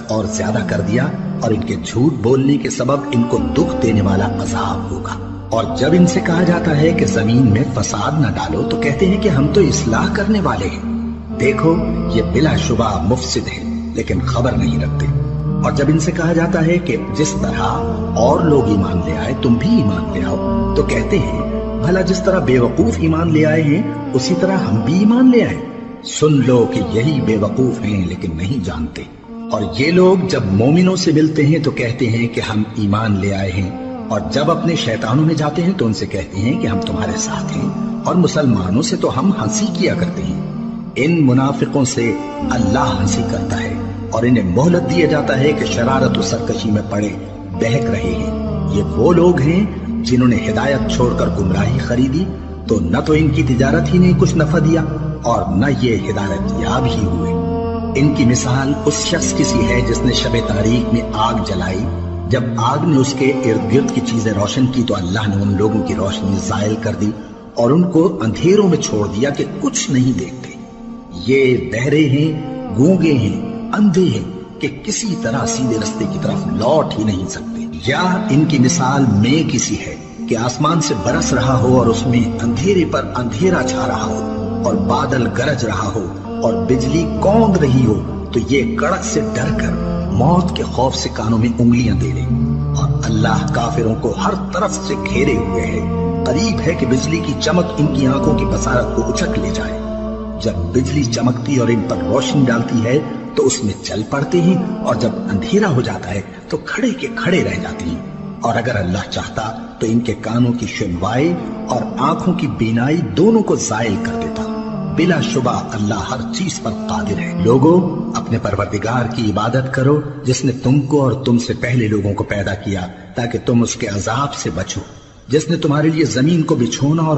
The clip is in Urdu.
اور زیادہ کر دیا اور ان کے جھوٹ بولنے کے سبب ان کو دکھ دینے والا عذاب ہوگا۔ اور جب ان سے کہا جاتا ہے کہ زمین میں فساد نہ ڈالو تو کہتے ہیں کہ ہم تو اصلاح کرنے والے ہیں، دیکھو یہ بلا شبہ مفسد ہے لیکن خبر نہیں رکھتے۔ اور جب ان سے کہا جاتا ہے کہ جس طرح اور لوگ ایمان لے آئے تم بھی ایمان لے آؤ تو کہتے ہیں بھلا جس طرح بے وقوف ایمان لے آئے ہیں اسی طرح ہم بھی ایمان لے آئے۔ سن لو کہ یہی بے وقوف ہیں لیکن نہیں جانتے۔ اور یہ لوگ جب مومنوں سے ملتے ہیں تو کہتے ہیں کہ ہم ایمان لے آئے ہیں، اور جب اپنے شیطانوں میں جاتے ہیں تو ان سے کہتے ہیں کہ ہم تمہارے ساتھ ہیں، اور مسلمانوں سے تو ہم ہنسی کیا کرتے ہیں۔ ان منافقوں سے اللہ ہنسی کرتا ہے اور انہیں مہلت دیا جاتا ہے کہ شرارت و سرکشی میں پڑے بہک رہے ہیں۔ یہ وہ لوگ ہیں جنہوں نے ہدایت چھوڑ کر گمراہی خریدی، تو نہ تو ان کی تجارت ہی نے کچھ نفع دیا اور نہ یہ ہدایت یاب ہی ہوئے۔ ان کی مثال اس شخص کی سی ہے جس نے شب تاریک میں آگ جلائی، جب آگ نے اس کے ارد گرد کی چیزیں روشن کی تو اللہ نے ان لوگوں کی روشنی زائل کر دی اور ان کو اندھیروں میں چھوڑ دیا کہ کچھ نہیں دیکھتے۔ یہ بہرے ہیں، گونگے ہیں، اندھے ہیں کہ کسی طرح سیدھے رستے کی طرف لوٹ ہی نہیں سکتے۔ یا ان کی مثال میں کسی ہے کہ آسمان سے برس رہا ہو اور اس میں اندھیرے پر اندھیرا چھا رہا ہو اور بادل گرج رہا ہو اور بجلی کونگ رہی ہو تو یہ کڑک سے ڈر کر موت کے خوف سے کانوں میں انگلیاں دے لے۔ اور اللہ کافروں کو ہر طرف سے گھیرے ہوئے ہے، قریب ہے کہ بجلی کی چمک ان کی آنکھوں کی بصارت کو اچک لے جائے۔ جب بجلی چمکتی اور ان پر روشنی ڈالتی ہے تو اس میں چل پڑتے ہیں، اور جب اندھیرا ہو جاتا ہے تو کھڑے کے کھڑے رہ جاتے ہیں۔ اور اگر اللہ چاہتا تو ان کے کانوں کی سنوائی اور آنکھوں کی بینائی دونوں کو زائل کر دیتا۔ بلا شبہ اللہ ہر چیز پر قادر ہے۔ لوگو اپنے پروردگار کی عبادت کرو جس نے تم کو اور تم سے پہلے لوگوں کو پیدا کیا تاکہ تم اس کے عذاب سے بچو، جس نے تمہارے لیے زمین کو بچھونا اور